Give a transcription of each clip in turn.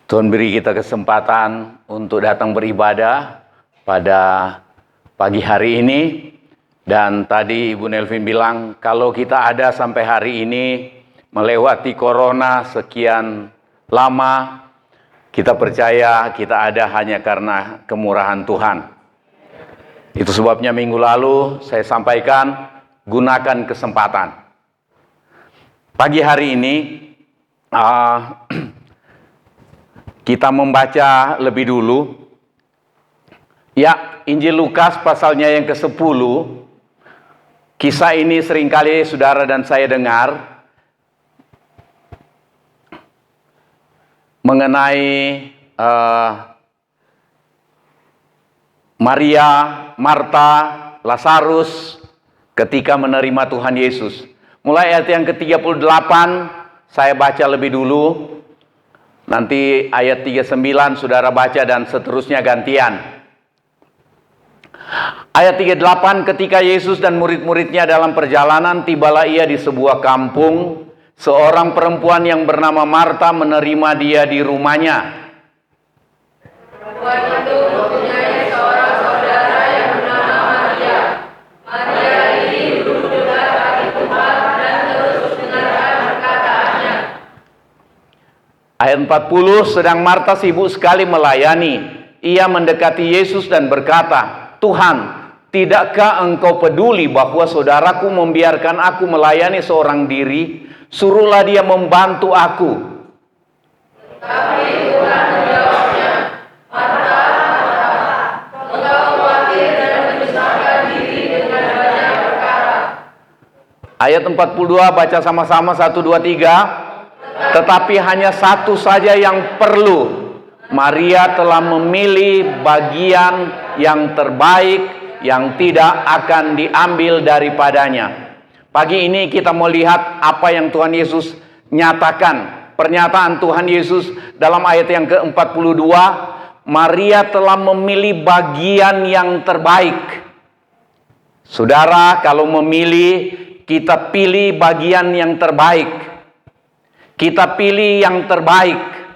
Tuhan beri kita kesempatan untuk datang beribadah pada pagi hari ini. Dan tadi Ibu Nelvin bilang, kalau kita ada sampai hari ini, melewati corona sekian lama, kita percaya kita ada hanya karena kemurahan Tuhan. Itu sebabnya minggu lalu saya sampaikan, gunakan kesempatan. Pagi hari ini, kita membaca lebih dulu. Ya, Injil Lukas pasalnya yang ke-10. Kisah ini seringkali saudara dan saya dengar mengenai Maria, Marta, Lazarus ketika menerima Tuhan Yesus. Mulai ayat yang ke-38 saya baca lebih dulu. Nanti ayat 39 saudara baca dan seterusnya gantian. Ayat 38, ketika Yesus dan murid-muridnya dalam perjalanan, tibalah ia di sebuah kampung. Seorang perempuan yang bernama Marta menerima dia di rumahnya. Perempuan itu mempunyai seorang saudara yang bernama Maria. Maria ini duduk dekat kaki Tuhan dan terus mendengarkan perkataannya. Ayat 40, sedang Marta sibuk sekali melayani. Ia mendekati Yesus dan berkata, Tuhan, tidakkah engkau peduli bahwa saudaraku membiarkan aku melayani seorang diri? Suruhlah dia membantu aku. Tapi Tuhan menjawabnya, Marta, Marta, engkau khawatir dan menyusahkan diri dengan banyak perkara. Ayat 42, baca sama-sama 1, 2, 3. Tetapi hanya satu saja yang perlu. Maria telah memilih bagian yang terbaik yang tidak akan diambil daripadanya. Pagi ini kita mau lihat apa yang Tuhan Yesus nyatakan. Pernyataan Tuhan Yesus dalam ayat yang ke-42. Maria telah memilih bagian yang terbaik. Saudara, kalau memilih, kita pilih bagian yang terbaik. Kita pilih yang terbaik.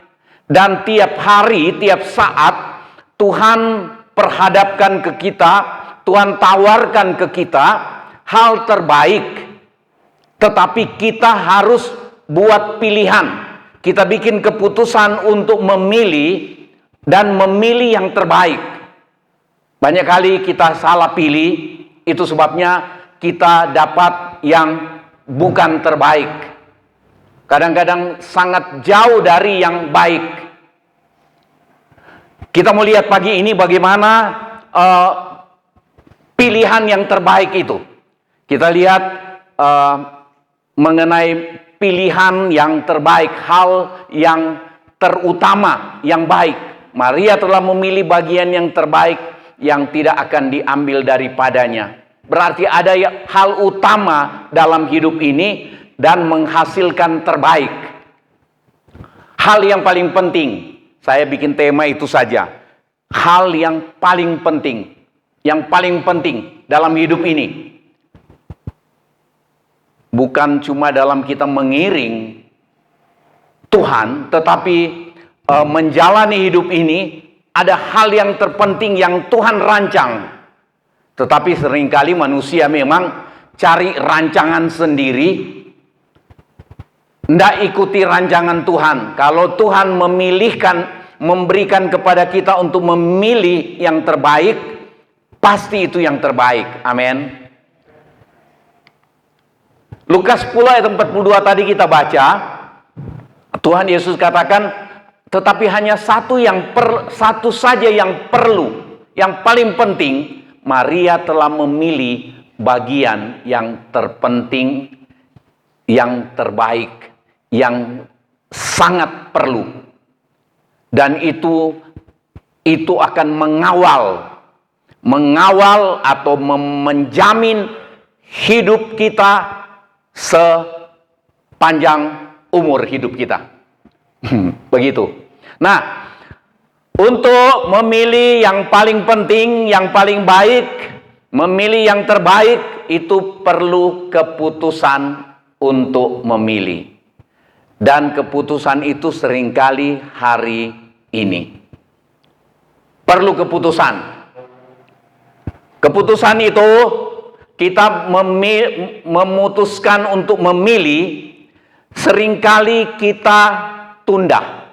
Dan tiap hari, tiap saat, Tuhan perhadapkan ke kita, Tuhan tawarkan ke kita hal terbaik. Tetapi kita harus buat pilihan. Kita bikin keputusan untuk memilih dan memilih yang terbaik. Banyak kali kita salah pilih, itu sebabnya kita dapat yang bukan terbaik. Kadang-kadang sangat jauh dari yang baik. Kita mau lihat pagi ini bagaimana pilihan yang terbaik itu. Kita lihat mengenai pilihan yang terbaik, hal yang terutama, yang baik. Maria telah memilih bagian yang terbaik yang tidak akan diambil daripadanya. Berarti ada hal utama dalam hidup ini dan menghasilkan terbaik. Hal yang paling penting, saya bikin tema itu saja. Hal yang paling penting, yang paling penting dalam hidup ini. Bukan cuma dalam kita mengiring Tuhan, tetapi menjalani hidup ini, ada hal yang terpenting yang Tuhan rancang. Tetapi seringkali manusia memang cari rancangan sendiri, tidak ikuti rancangan Tuhan. Kalau Tuhan memberikan kepada kita untuk memilih yang terbaik, pasti itu yang terbaik. Amin. Lukas 10 ayat 42 tadi kita baca. Tuhan Yesus katakan, tetapi hanya satu saja yang perlu, yang paling penting. Maria telah memilih bagian yang terpenting, yang terbaik, yang sangat perlu. Dan itu akan mengawal atau menjamin hidup kita sepanjang umur hidup kita. Begitu. Nah, untuk memilih yang paling penting, yang paling baik, memilih yang terbaik, itu perlu keputusan untuk memilih. Dan keputusan itu seringkali hari ini perlu keputusan. Keputusan itu kita memutuskan untuk memilih, seringkali kita tunda.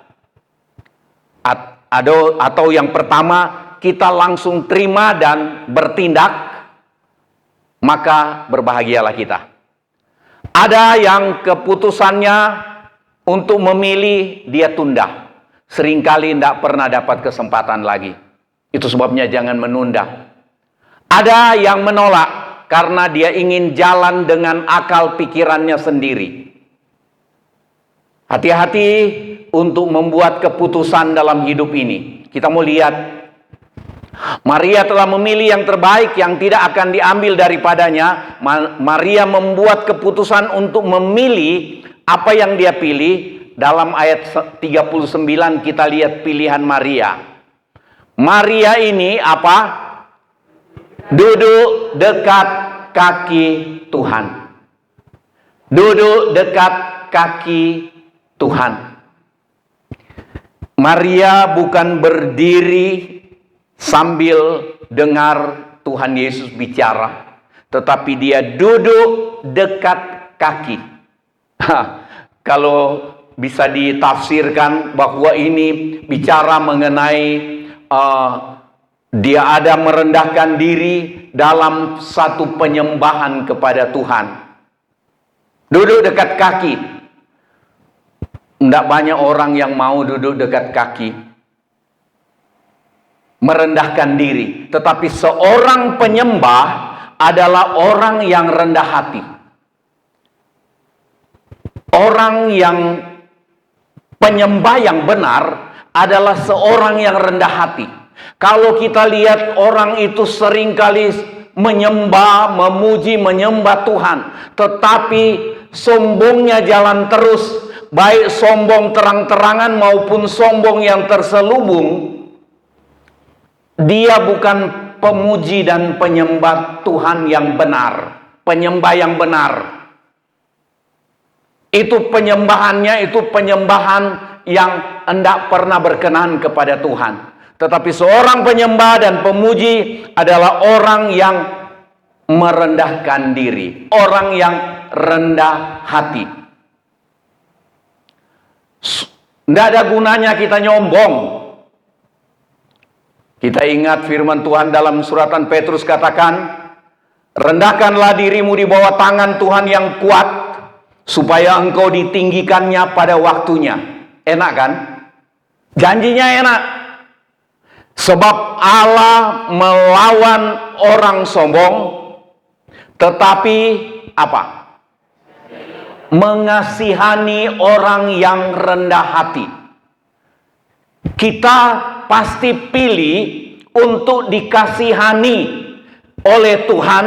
Atau yang pertama, kita langsung terima dan bertindak, maka berbahagialah kita. Ada yang keputusannya untuk memilih, dia tunda. Seringkali tidak pernah dapat kesempatan lagi. Itu sebabnya jangan menunda. Ada yang menolak karena dia ingin jalan dengan akal pikirannya sendiri. Hati-hati untuk membuat keputusan dalam hidup ini. Kita mau lihat, Maria telah memilih yang terbaik yang tidak akan diambil daripadanya. Maria membuat keputusan untuk memilih apa yang dia pilih. Dalam ayat 39 kita lihat pilihan Maria. Maria ini apa? Duduk dekat kaki Tuhan. Duduk dekat kaki Tuhan. Maria bukan berdiri sambil dengar Tuhan Yesus bicara, tetapi dia duduk dekat kaki. Kalau bisa ditafsirkan bahwa ini bicara mengenai dia ada merendahkan diri dalam satu penyembahan kepada Tuhan. Duduk dekat kaki. Tidak banyak orang yang mau duduk dekat kaki. Merendahkan diri. Tetapi seorang penyembah adalah orang yang rendah hati. Orang yang penyembah yang benar adalah seorang yang rendah hati. Kalau kita lihat orang itu seringkali menyembah, memuji, menyembah Tuhan, tetapi sombongnya jalan terus, baik sombong terang-terangan maupun sombong yang terselubung, dia bukan pemuji dan penyembah Tuhan yang benar, penyembah yang benar. Itu penyembahannya, itu penyembahan yang hendak pernah berkenan kepada Tuhan. Tetapi seorang penyembah dan pemuji adalah orang yang merendahkan diri, orang yang rendah hati. Tidak ada gunanya kita nyombong. Kita ingat firman Tuhan dalam suratan Petrus katakan, rendahkanlah dirimu di bawah tangan Tuhan yang kuat, supaya engkau ditinggikannya pada waktunya. Enak kan? Janjinya enak. Sebab Allah melawan orang sombong, tetapi apa? Mengasihani orang yang rendah hati. Kita pasti pilih untuk dikasihani oleh Tuhan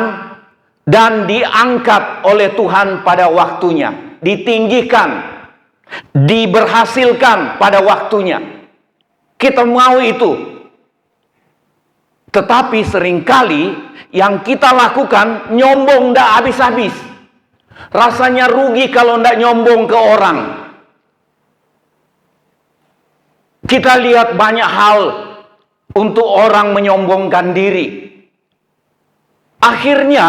dan diangkat oleh Tuhan pada waktunya, ditinggikan, diberhasilkan pada waktunya. Kita mau itu. Tetapi seringkali yang kita lakukan nyombong ndak habis-habis. Rasanya rugi kalau ndak nyombong ke orang. Kita lihat banyak hal untuk orang menyombongkan diri. Akhirnya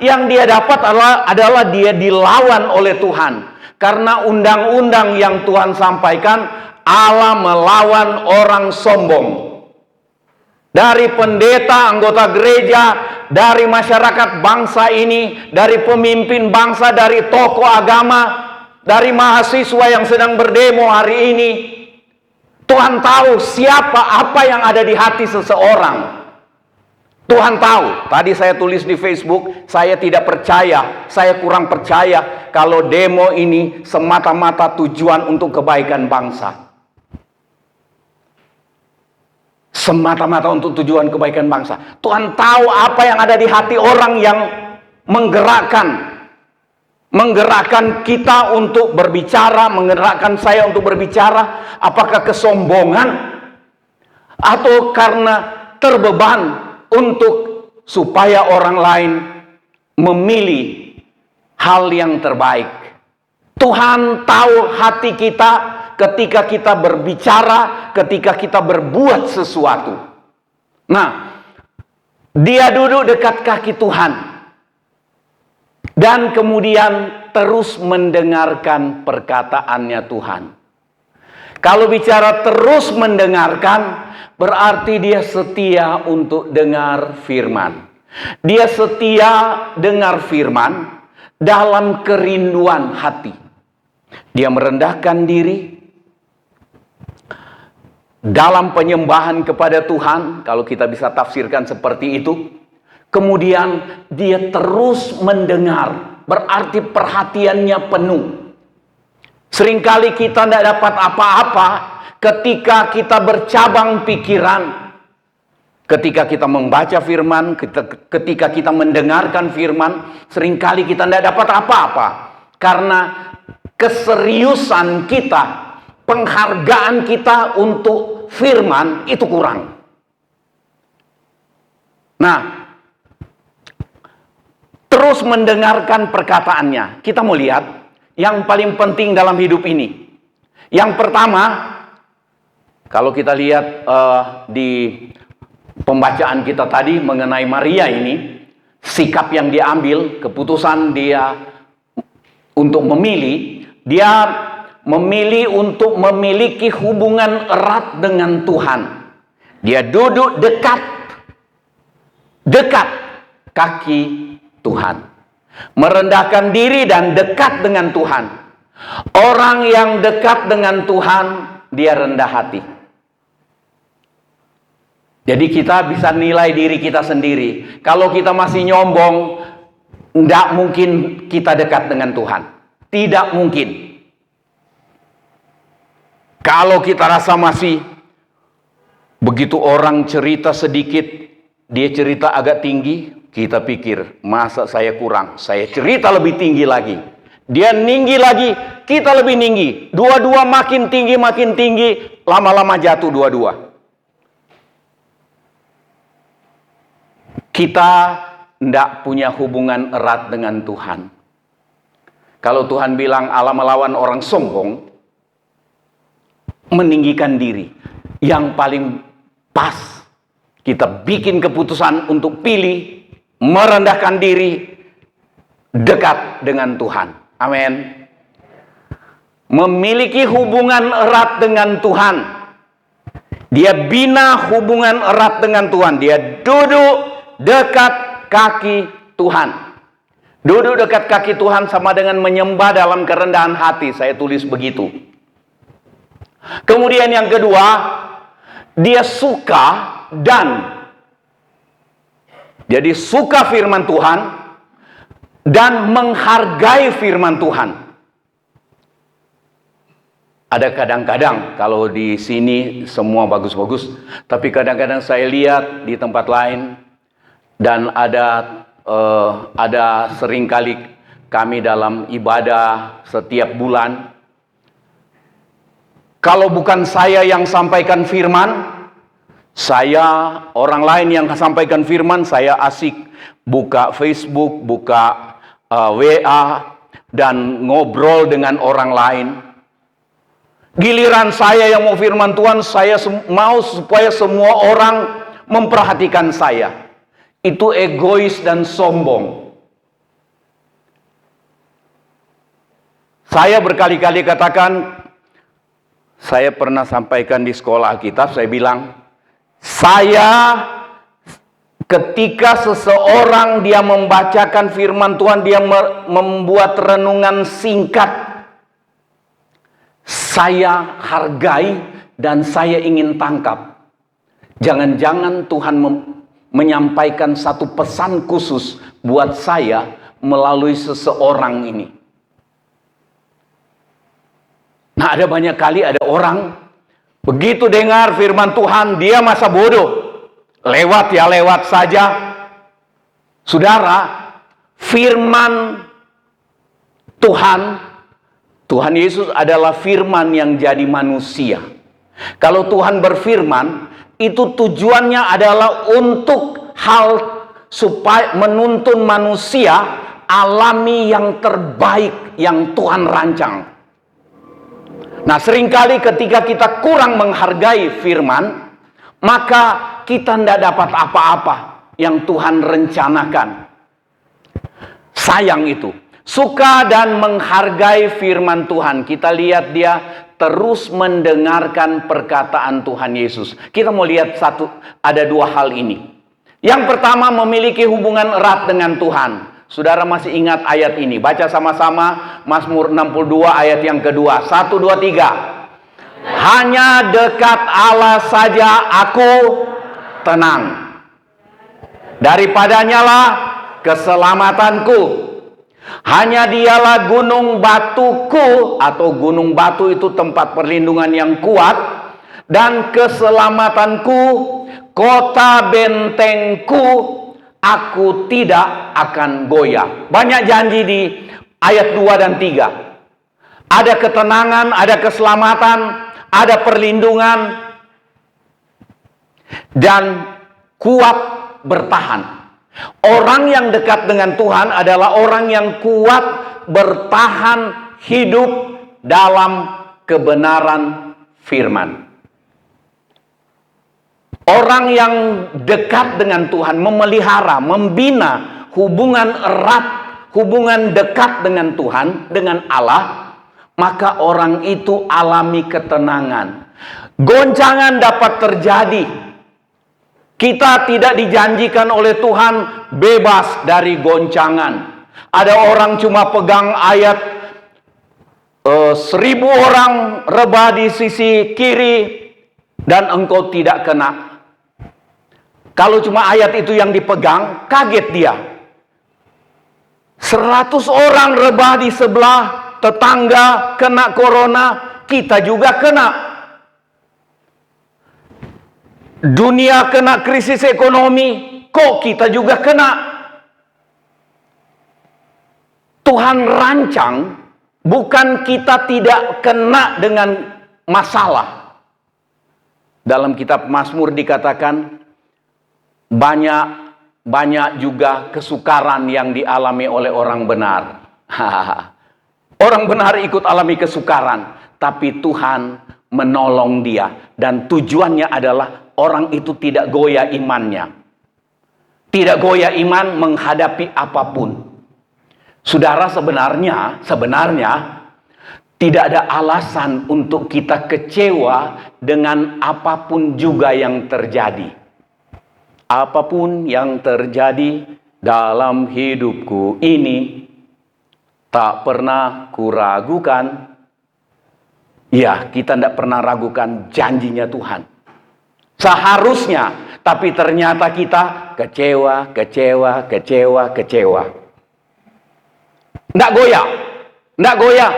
yang dia dapat adalah dia dilawan oleh Tuhan. Karena undang-undang yang Tuhan sampaikan, Allah melawan orang sombong. Dari pendeta, anggota gereja, dari masyarakat bangsa ini, dari pemimpin bangsa, dari tokoh agama, dari mahasiswa yang sedang berdemo hari ini. Tuhan tahu siapa, apa yang ada di hati seseorang. Tuhan tahu. Tadi saya tulis di Facebook, saya tidak percaya, saya kurang percaya kalau demo ini semata-mata tujuan untuk kebaikan bangsa. Semata-mata untuk tujuan kebaikan bangsa. Tuhan tahu apa yang ada di hati orang yang menggerakkan kita untuk berbicara, menggerakkan saya untuk berbicara. Apakah kesombongan atau karena terbeban untuk supaya orang lain memilih hal yang terbaik. Tuhan tahu hati kita ketika kita berbicara, ketika kita berbuat sesuatu. Nah, dia duduk dekat kaki Tuhan dan kemudian terus mendengarkan perkataannya Tuhan. Kalau bicara terus mendengarkan, berarti dia setia untuk dengar firman. Dia setia dengar firman dalam kerinduan hati. Dia merendahkan diri dalam penyembahan kepada Tuhan, kalau kita bisa tafsirkan seperti itu. Kemudian dia terus mendengar, berarti perhatiannya penuh. Seringkali kita tidak dapat apa-apa ketika kita bercabang pikiran, ketika kita membaca firman, ketika kita mendengarkan firman, seringkali kita tidak dapat apa-apa karena keseriusan kita, penghargaan kita untuk firman itu kurang. Nah, terus mendengarkan perkataannya. Kita mau lihat yang paling penting dalam hidup ini. Yang pertama, kalau kita lihat di pembacaan kita tadi mengenai Maria ini, sikap yang dia ambil, keputusan dia untuk memilih, dia memilih untuk memiliki hubungan erat dengan Tuhan. Dia duduk dekat kaki Tuhan, merendahkan diri dan dekat dengan Tuhan. Orang yang dekat dengan Tuhan, dia rendah hati. Jadi kita bisa nilai diri kita sendiri. Kalau kita masih nyombong, tidak mungkin kita dekat dengan Tuhan. Tidak mungkin. Kalau kita rasa masih, begitu orang cerita sedikit, dia cerita agak tinggi, kita pikir, masa saya kurang? Saya cerita lebih tinggi lagi. Dia tinggi lagi, kita lebih tinggi. Dua-dua makin tinggi, lama-lama jatuh dua-dua. Kita tidak punya hubungan erat dengan Tuhan. Kalau Tuhan bilang Allah melawan orang sombong, meninggikan diri. Yang paling pas, kita bikin keputusan untuk pilih, merendahkan diri, dekat dengan Tuhan. Amin. Memiliki hubungan erat dengan Tuhan. Dia bina hubungan erat dengan Tuhan. Dia duduk dekat kaki Tuhan. Duduk dekat kaki Tuhan sama dengan menyembah dalam kerendahan hati. Saya tulis begitu. Kemudian yang kedua, dia suka jadi suka firman Tuhan dan menghargai firman Tuhan. Ada kadang-kadang kalau di sini semua bagus-bagus, tapi kadang-kadang saya lihat di tempat lain. Dan ada seringkali kami dalam ibadah setiap bulan, kalau bukan saya yang sampaikan firman, orang lain yang sampaikan firman, saya asik buka Facebook, buka WA, dan ngobrol dengan orang lain. Giliran saya yang mau firman Tuhan, saya mau supaya semua orang memperhatikan saya. Itu egois dan sombong. Saya berkali-kali katakan, saya pernah sampaikan di sekolah Alkitab, saya bilang, ketika seseorang dia membacakan firman Tuhan, dia membuat renungan singkat, saya hargai dan saya ingin tangkap. Jangan-jangan Tuhan menyampaikan satu pesan khusus buat saya melalui seseorang ini. Nah, ada banyak kali ada orang begitu dengar firman Tuhan, dia masa bodoh. Lewat saja. Saudara, firman Tuhan Yesus adalah firman yang jadi manusia. Kalau Tuhan berfirman, itu tujuannya adalah untuk supaya menuntun manusia alami yang terbaik yang Tuhan rancang. Nah, seringkali ketika kita kurang menghargai firman, maka kita tidak dapat apa-apa yang Tuhan rencanakan. Sayang itu. Suka dan menghargai firman Tuhan. Kita lihat dia terus mendengarkan perkataan Tuhan Yesus. Kita mau lihat ada dua hal ini. Yang pertama, memiliki hubungan erat dengan Tuhan. Saudara masih ingat ayat ini? Baca sama-sama Mazmur 62 ayat yang kedua. 1, 2, 3. Hanya dekat Allah saja aku tenang. Daripadanya lah keselamatanku. Hanya dialah gunung batuku, atau gunung batu itu tempat perlindungan yang kuat, dan keselamatanku, kota bentengku, aku tidak akan goyah. Banyak janji di ayat 2 dan 3. Ada ketenangan, ada keselamatan, ada perlindungan, dan kuat bertahan. Orang yang dekat dengan Tuhan adalah orang yang kuat bertahan hidup dalam kebenaran firman. Orang yang dekat dengan Tuhan memelihara, membina hubungan erat, hubungan dekat dengan Tuhan, dengan Allah, maka orang itu alami ketenangan. Goncangan dapat terjadi. Kita tidak dijanjikan oleh Tuhan bebas dari goncangan. Ada orang cuma pegang ayat 1000 orang rebah di sisi kiri dan engkau tidak kena. Kalau cuma ayat itu yang dipegang, kaget dia. 100 orang rebah di sebelah tetangga kena corona, kita juga kena. Dunia kena krisis ekonomi, kok kita juga kena? Tuhan rancang, bukan kita tidak kena dengan masalah. Dalam kitab Mazmur dikatakan, banyak juga kesukaran yang dialami oleh orang benar. Orang benar ikut alami kesukaran, tapi Tuhan menolong dia. Dan tujuannya adalah orang itu tidak goyah imannya. Tidak goyah iman menghadapi apapun. Saudara, sebenarnya tidak ada alasan untuk kita kecewa dengan apapun juga yang terjadi. Apapun yang terjadi dalam hidupku ini, tak pernah kuragukan. Ya, kita tidak pernah ragukan janjinya Tuhan. Seharusnya, tapi ternyata kita kecewa. Nggak goyah.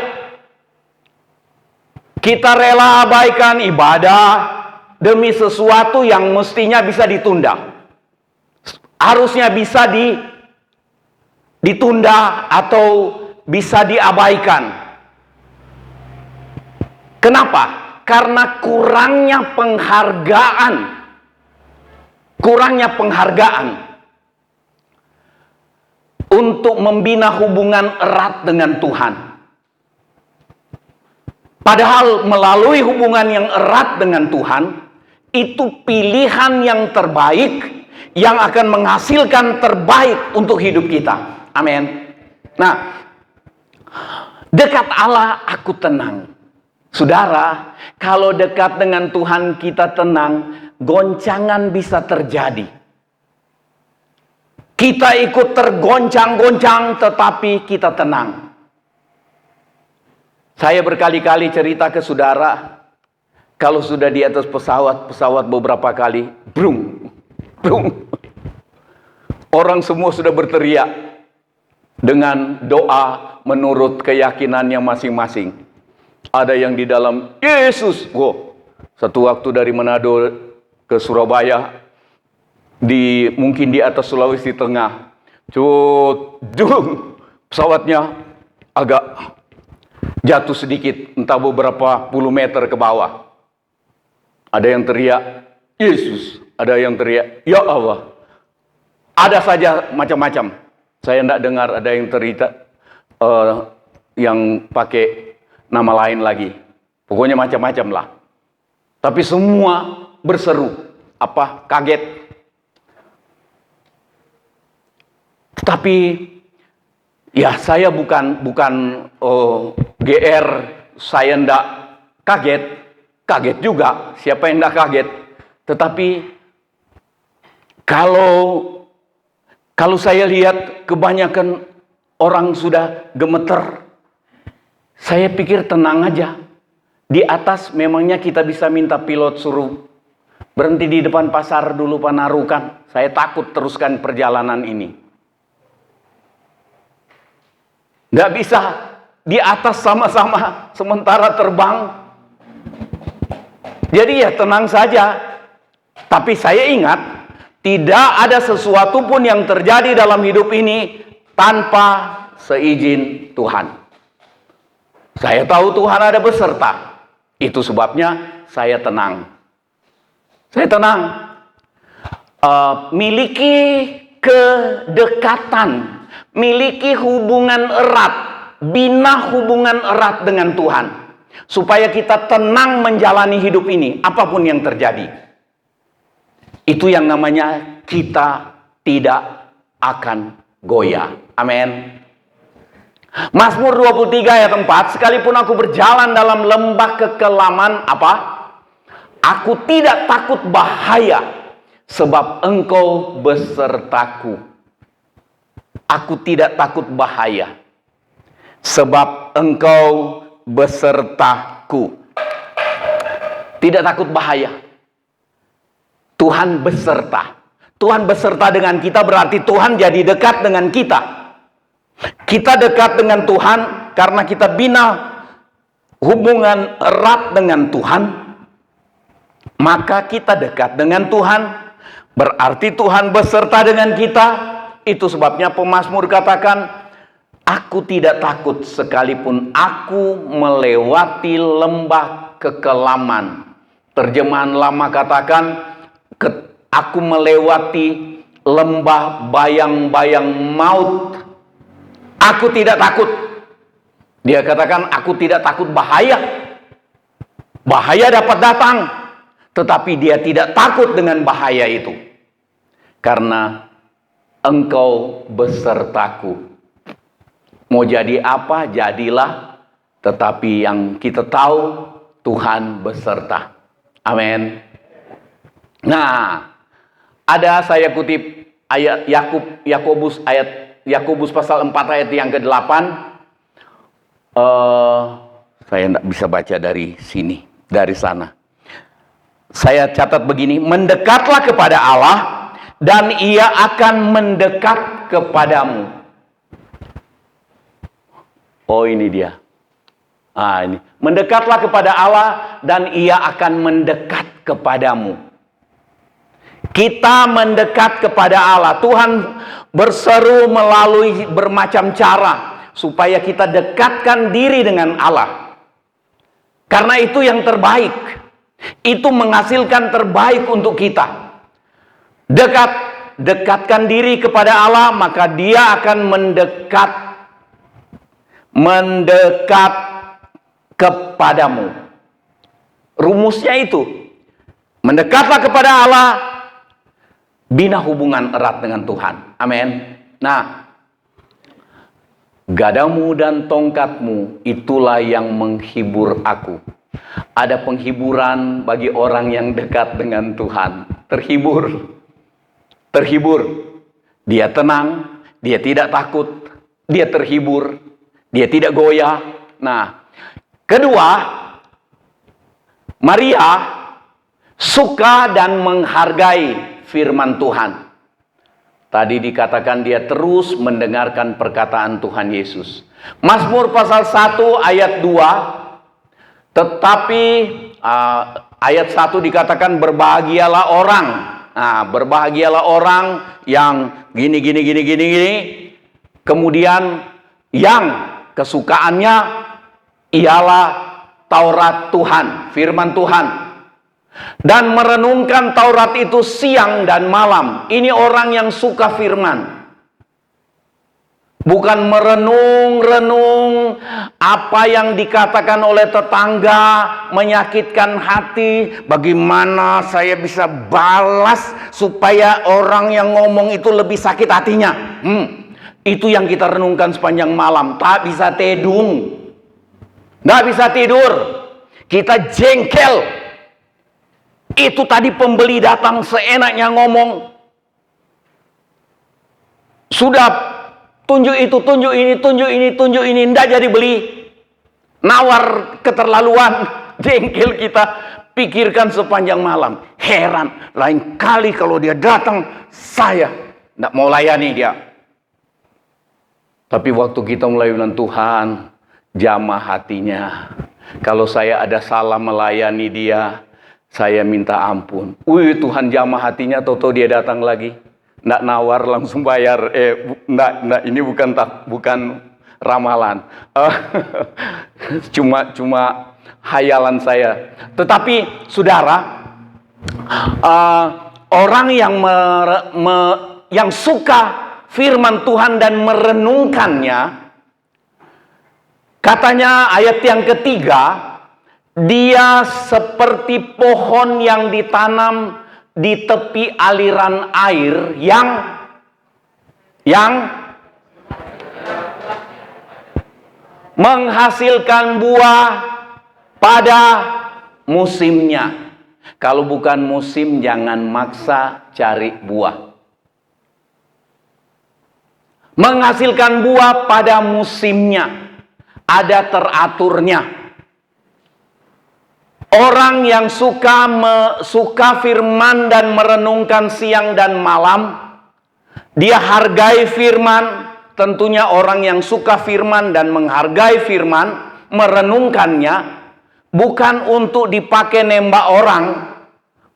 Kita rela abaikan ibadah demi sesuatu yang mestinya bisa ditunda. Harusnya bisa ditunda atau bisa diabaikan. Kenapa? Karena kurangnya penghargaan untuk membina hubungan erat dengan Tuhan. Padahal melalui hubungan yang erat dengan Tuhan, itu pilihan yang terbaik yang akan menghasilkan terbaik untuk hidup kita. Amin. Nah, dekat Allah aku tenang. Saudara, kalau dekat dengan Tuhan kita tenang, goncangan bisa terjadi. Kita ikut tergoncang-goncang, tetapi kita tenang. Saya berkali-kali cerita ke saudara, kalau sudah di atas pesawat beberapa kali, brung. Orang semua sudah berteriak dengan doa menurut keyakinannya masing-masing. Ada yang di dalam Yesus. Satu waktu dari Manado ke Surabaya, mungkin di atas Sulawesi Tengah, pesawatnya agak jatuh sedikit, entah beberapa puluh meter ke bawah. Ada yang teriak Yesus, ada yang teriak ya Allah. Ada saja macam-macam. Saya tidak dengar ada yang yang pakai nama lain lagi. Pokoknya macam-macam lah. Tapi semua berseru. Kaget. Tapi ya saya bukan GR, saya tidak kaget. Kaget juga. Siapa yang tidak kaget? Tetapi kalau saya lihat kebanyakan orang sudah gemeter, saya pikir tenang aja. Di atas memangnya kita bisa minta pilot suruh berhenti di depan pasar dulu Panarukan. Saya takut teruskan perjalanan ini. Nggak bisa di atas sama-sama sementara terbang. Jadi ya tenang saja. Tapi saya ingat, tidak ada sesuatu pun yang terjadi dalam hidup ini tanpa seizin Tuhan. Saya tahu Tuhan ada beserta. Itu sebabnya saya tenang. Saya tenang. Miliki kedekatan, miliki hubungan erat, bina hubungan erat dengan Tuhan. Supaya kita tenang menjalani hidup ini, apapun yang terjadi. Itu yang namanya kita tidak akan goyah. Amin. Mazmur 23 ayat 4, sekalipun aku berjalan dalam lembah kekelaman, aku tidak takut bahaya, sebab engkau besertaku. Aku tidak takut bahaya, sebab engkau besertaku. Tidak takut bahaya. Tuhan beserta. Tuhan beserta dengan kita berarti Tuhan jadi dekat dengan kita. Kita dekat dengan Tuhan karena kita bina hubungan erat dengan Tuhan. Maka kita dekat dengan Tuhan. Berarti Tuhan beserta dengan kita. Itu sebabnya pemazmur katakan, aku tidak takut sekalipun aku melewati lembah kekelaman. Terjemahan lama katakan, aku melewati lembah bayang-bayang maut. Aku tidak takut. Dia katakan, aku tidak takut bahaya. Bahaya dapat datang, tetapi dia tidak takut dengan bahaya itu. Karena engkau besertaku. Mau jadi apa, jadilah. Tetapi yang kita tahu, Tuhan beserta. Amin. Nah, ada saya kutip ayat Yakobus pasal 4 ayat yang ke-8. Saya tidak bisa baca dari sini, dari sana. Saya catat begini, mendekatlah kepada Allah dan Ia akan mendekat kepadamu. Oh, ini dia. Ini. Mendekatlah kepada Allah dan Ia akan mendekat kepadamu. Kita mendekat kepada Allah. Tuhan berseru melalui bermacam cara supaya kita dekatkan diri dengan Allah. Karena itu yang terbaik. Itu menghasilkan terbaik untuk kita. Dekatkan diri kepada Allah, maka Dia akan mendekat kepadamu. Rumusnya itu. Mendekatlah kepada Allah, bina hubungan erat dengan Tuhan. Amin. Nah, gadamu dan tongkatmu itulah yang menghibur aku. Ada penghiburan bagi orang yang dekat dengan Tuhan. Terhibur. Dia tenang, dia tidak takut, dia terhibur, dia tidak goyah. Nah, kedua, Maria suka dan menghargai firman Tuhan. Tadi dikatakan dia terus mendengarkan perkataan Tuhan Yesus. Mazmur pasal 1 ayat 2. Tetapi ayat 1 dikatakan berbahagialah orang. Berbahagialah orang yang gini. Kemudian yang kesukaannya ialah Taurat Tuhan, firman Tuhan. Dan merenungkan Taurat itu siang dan malam. Ini orang yang suka firman. Bukan merenung-renung apa yang dikatakan oleh tetangga, menyakitkan hati. Bagaimana saya bisa balas supaya orang yang ngomong itu lebih sakit hatinya. Itu yang kita renungkan sepanjang malam. Tak bisa tedung, nggak bisa tidur. Kita jengkel. Itu tadi pembeli datang seenaknya ngomong. Sudah tunjuk itu, tunjuk ini, tunjuk ini, tunjuk ini, ndak jadi beli. Nawar keterlaluan, jengkel kita, pikirkan sepanjang malam. Heran, lain kali kalau dia datang, saya ndak mau layani dia. Tapi waktu kita melayani Tuhan, jamah hatinya. Kalau saya ada salah melayani dia, saya minta ampun. Tuhan jamah hatinya, toto dia datang lagi. Nggak nawar, langsung bayar. Nggak, ini bukan ramalan. Cuma hayalan saya. Tetapi saudara, orang yang suka firman Tuhan dan merenungkannya, katanya ayat yang ketiga, dia seperti pohon yang ditanam di tepi aliran air yang menghasilkan buah pada musimnya. Kalau bukan musim, jangan maksa cari buah. Menghasilkan buah pada musimnya, ada teraturnya. Orang yang suka firman dan merenungkan siang dan malam, dia hargai firman. Tentunya orang yang suka firman dan menghargai firman, merenungkannya, bukan untuk dipakai nembak orang,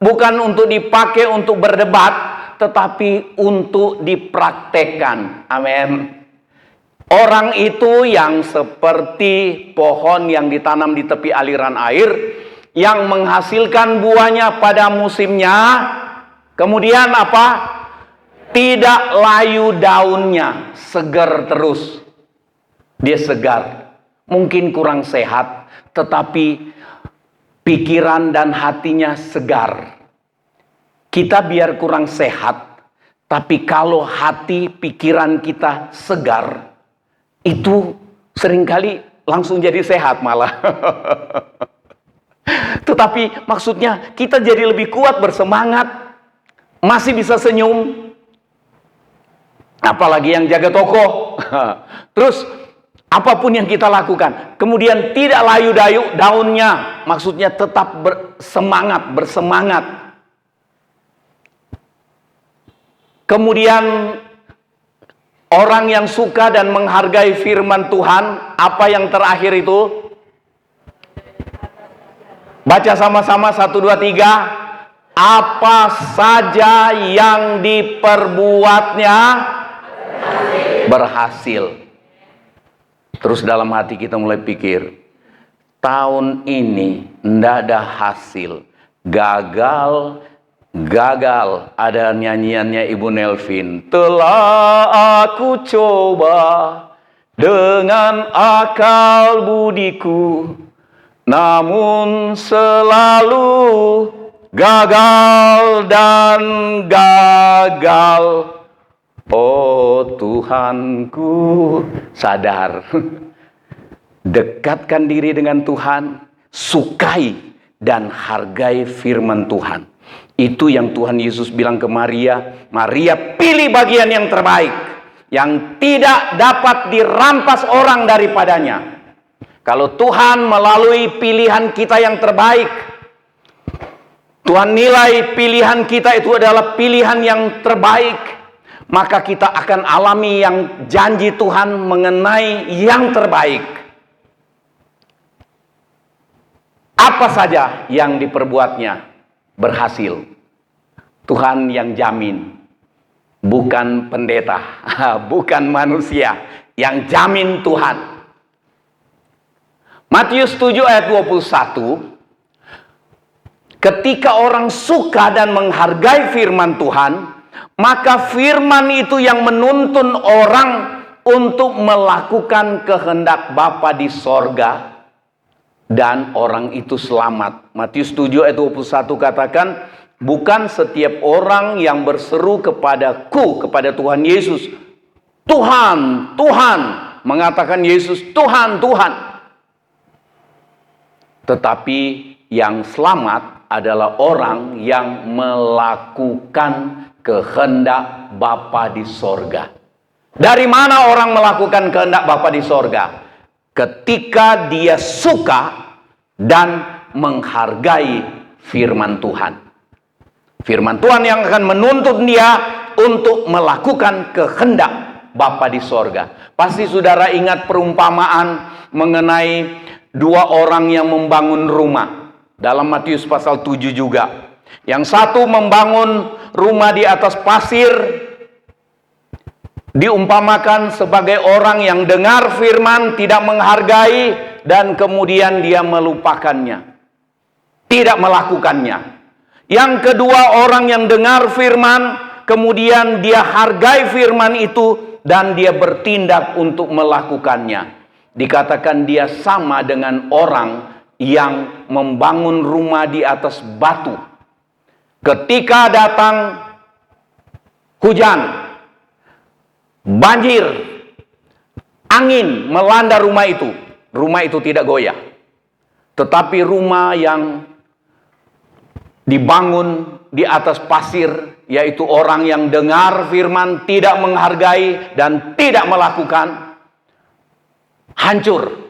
bukan untuk dipakai untuk berdebat, tetapi untuk dipraktekkan. Amin. Orang itu yang seperti pohon yang ditanam di tepi aliran air, yang menghasilkan buahnya pada musimnya. Kemudian apa? Tidak layu daunnya, segar terus. Dia segar. Mungkin kurang sehat, tetapi pikiran dan hatinya segar. Kita biar kurang sehat, tapi kalau hati pikiran kita segar, itu seringkali langsung jadi sehat malah. Tetapi maksudnya kita jadi lebih kuat, bersemangat, masih bisa senyum. Apalagi yang jaga toko. Terus apapun yang kita lakukan, kemudian tidak layu daunnya, maksudnya tetap bersemangat. Kemudian orang yang suka dan menghargai firman Tuhan, apa yang terakhir itu? Baca sama-sama 1, 2, 3. Apa saja yang diperbuatnya berhasil. Terus dalam hati kita mulai pikir, tahun ini ndak ada hasil, gagal. Ada nyanyiannya Ibu Nelvin. Telah aku coba dengan akal budiku, namun selalu gagal dan gagal. Oh Tuhanku, sadar. Dekatkan diri dengan Tuhan, sukai dan hargai firman Tuhan. Itu yang Tuhan Yesus bilang ke Maria. Maria, pilih bagian yang terbaik, yang tidak dapat dirampas orang daripadanya. Kalau Tuhan melalui pilihan kita yang terbaik, Tuhan nilai pilihan kita itu adalah pilihan yang terbaik, maka kita akan alami yang janji Tuhan mengenai yang terbaik. Apa saja yang diperbuatnya berhasil. Tuhan yang jamin, bukan pendeta, bukan manusia, yang jamin Tuhan. Matius 7 ayat 21, ketika orang suka dan menghargai firman Tuhan, maka firman itu yang menuntun orang untuk melakukan kehendak Bapa di sorga, dan orang itu selamat. Matius 7 ayat 21 katakan, bukan setiap orang yang berseru kepadaku, kepada Tuhan Yesus, Tuhan, Tuhan, mengatakan Yesus, Tuhan, Tuhan. Tetapi yang selamat adalah orang yang melakukan kehendak Bapa di sorga. Dari mana orang melakukan kehendak Bapa di sorga? Ketika dia suka dan menghargai firman Tuhan. Firman Tuhan yang akan menuntut dia untuk melakukan kehendak Bapa di sorga. Pasti saudara ingat perumpamaan mengenai dua orang yang membangun rumah. Dalam Matius pasal 7 juga. Yang satu membangun rumah di atas pasir, diumpamakan sebagai orang yang dengar firman, tidak menghargai, dan kemudian dia melupakannya, tidak melakukannya. Yang kedua, orang yang dengar firman, kemudian dia hargai firman itu, dan dia bertindak untuk melakukannya. Dikatakan dia sama dengan orang yang membangun rumah di atas batu. Ketika datang hujan, banjir, angin melanda rumah itu tidak goyah. Tetapi rumah yang dibangun di atas pasir, yaitu orang yang dengar firman, tidak menghargai dan tidak melakukan, hancur.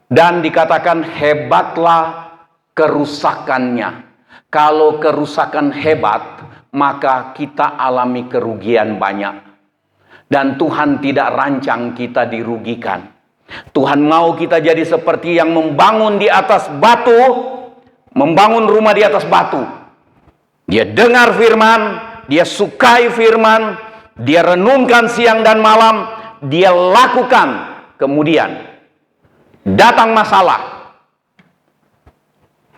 Dan dikatakan hebatlah kerusakannya. Kalau kerusakan hebat, maka kita alami kerugian banyak. Dan Tuhan tidak rancang kita dirugikan. Tuhan mau kita jadi seperti yang membangun di atas batu, membangun rumah di atas batu. Dia dengar firman, dia sukai firman, dia renungkan siang dan malam, dia lakukan. Kemudian datang masalah,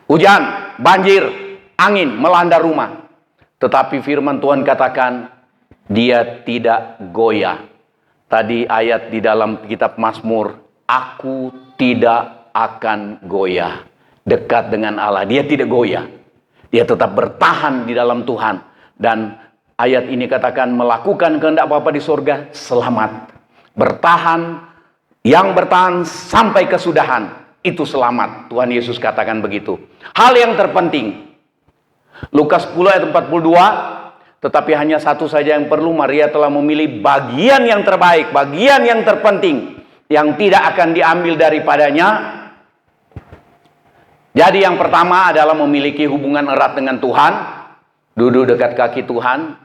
hujan, banjir, angin melanda rumah. Tetapi firman Tuhan katakan, dia tidak goyah. Tadi ayat di dalam kitab Mazmur, aku tidak akan goyah. Dekat dengan Allah, dia tidak goyah. Dia tetap bertahan di dalam Tuhan. Dan ayat ini katakan, melakukan kehendak Bapa di sorga, selamat. Bertahan, yang bertahan sampai kesudahan, itu selamat. Tuhan Yesus katakan begitu. Hal yang terpenting, Lukas 10 ayat 42, tetapi hanya satu saja yang perlu, Maria telah memilih bagian yang terbaik, bagian yang terpenting, yang tidak akan diambil daripadanya. Jadi yang pertama adalah memiliki hubungan erat dengan Tuhan, duduk dekat kaki Tuhan,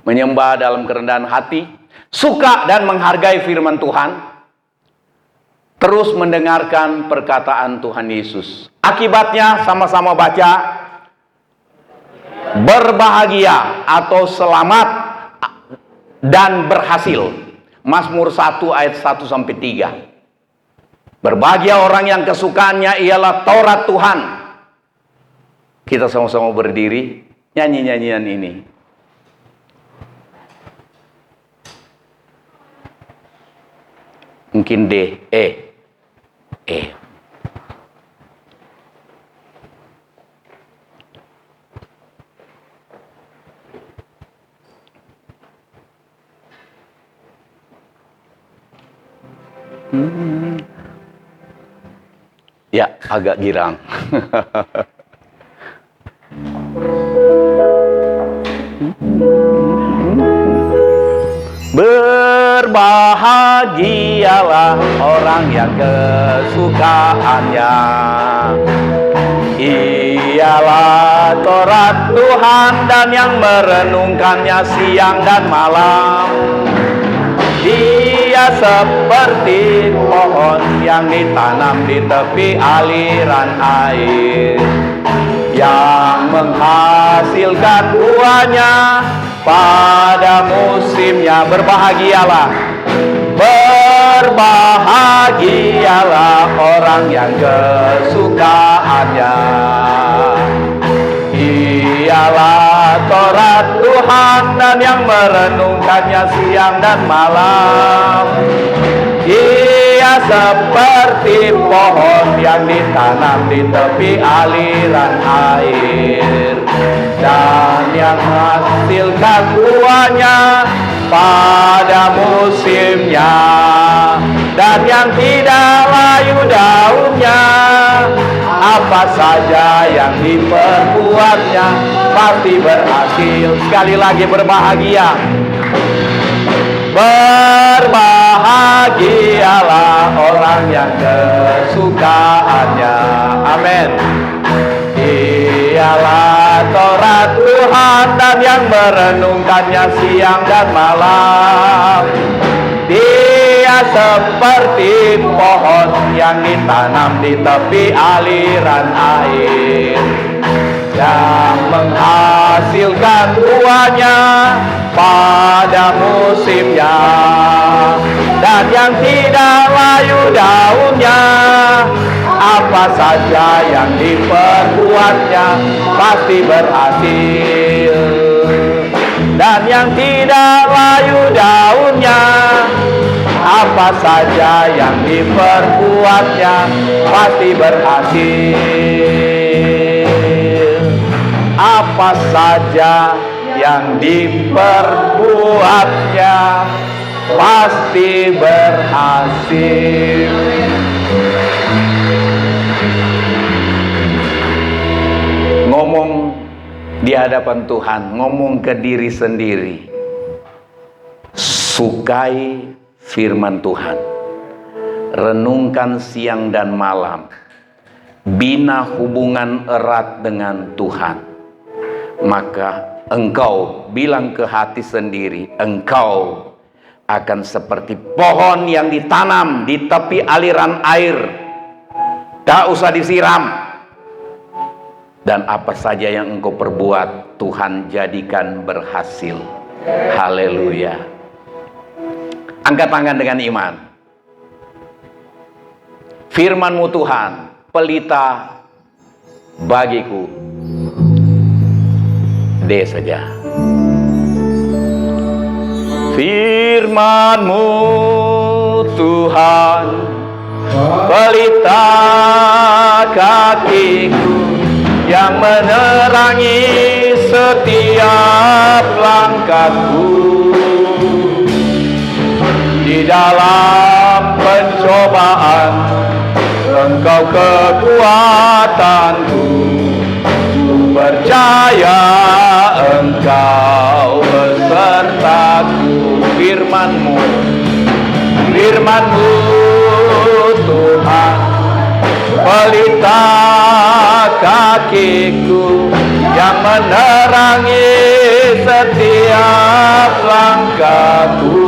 menyembah dalam kerendahan hati, suka dan menghargai firman Tuhan, terus mendengarkan perkataan Tuhan Yesus. Akibatnya sama-sama baca, berbahagia atau selamat dan berhasil. Mazmur 1 ayat 1-3. Berbahagia orang yang kesukaannya ialah Taurat Tuhan. Kita sama-sama berdiri, nyanyi nyanyian ini. Mungkin D, E. Ya, agak girang. Berbahagialah orang yang kesukaannya ialah Taurat Tuhan, dan yang merenungkannya siang dan malam. Dia seperti pohon yang ditanam di tepi aliran air, yang menghasilkan buahnya pada musimnya. Berbahagialah, berbahagialah orang yang kesukaannya ialah Taurat Taurat Tuhan dan yang merenungkannya siang dan malam. Ia seperti pohon yang ditanam di tepi aliran air, dan yang menghasilkan buahnya pada musimnya, dan yang tidak layu daunnya. Apa saja yang diperbuatnya pasti berhasil. Sekali lagi, berbahagia. Berbahagialah orang yang kesukaannya. Amin. Ialah Taurat Tuhan dan yang merenungkannya siang dan malam. Dia seperti pohon yang ditanam di tepi aliran air, yang menghasilkan buahnya pada musimnya, dan yang tidak layu daunnya. Apa saja yang diperbuatnya pasti berhasil, dan yang tidak layu daunnya. Apa saja yang diperbuatnya pasti berhasil. Apa saja yang diperbuatnya pasti berhasil. Ngomong di hadapan Tuhan, ngomong ke diri sendiri. Sukai firman Tuhan, renungkan siang dan malam, bina hubungan erat dengan Tuhan. Maka engkau bilang ke hati sendiri, engkau akan seperti pohon yang ditanam di tepi aliran air, tak usah disiram, dan apa saja yang engkau perbuat Tuhan jadikan berhasil. Haleluya. Angkat tangan dengan iman. Firman-Mu Tuhan, pelita bagiku. D saja. Firman-Mu Tuhan, pelita kakiku, yang menerangi setiap langkahku. Di dalam pencobaan, Engkau kekuatanku. Ku percaya Engkau besertaku. Firman-Mu, firman-Mu Tuhan, pelita kakiku, yang menerangi setiap langkahku.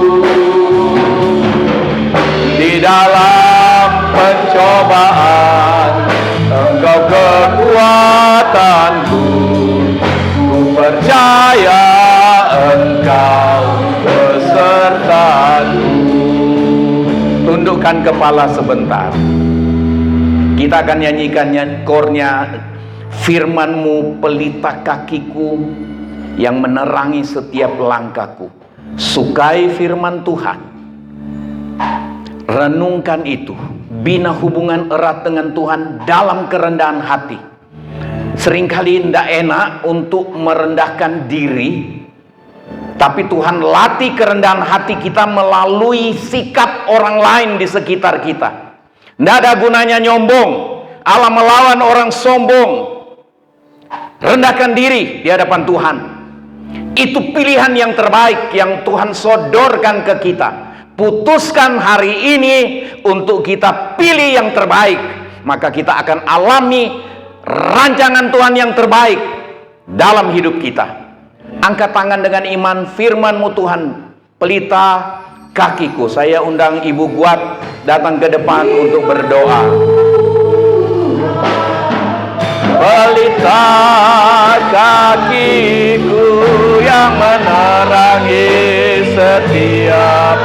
Di dalam pencobaan, Engkau kekuatanku. Ku percaya Engkau besertaku. Tundukkan kepala sebentar. Kita akan nyanyikannya kornya. Firman-Mu pelita kakiku, yang menerangi setiap langkahku. Sukai firman Tuhan, renungkan itu, bina hubungan erat dengan Tuhan dalam kerendahan hati. Seringkali tidak enak untuk merendahkan diri, tapi Tuhan latih kerendahan hati kita melalui sikap orang lain di sekitar kita. Tidak ada gunanya nyombong. Allah melawan orang sombong. Rendahkan diri di hadapan Tuhan. Itu pilihan yang terbaik yang Tuhan sodorkan ke kita. Putuskan hari ini untuk kita pilih yang terbaik, maka kita akan alami rancangan Tuhan yang terbaik dalam hidup kita. Angkat tangan dengan iman. Firman-Mu Tuhan, pelita kakiku. Saya undang Ibu Guat datang ke depan untuk berdoa. Pelita kakiku, yang menerangi setiap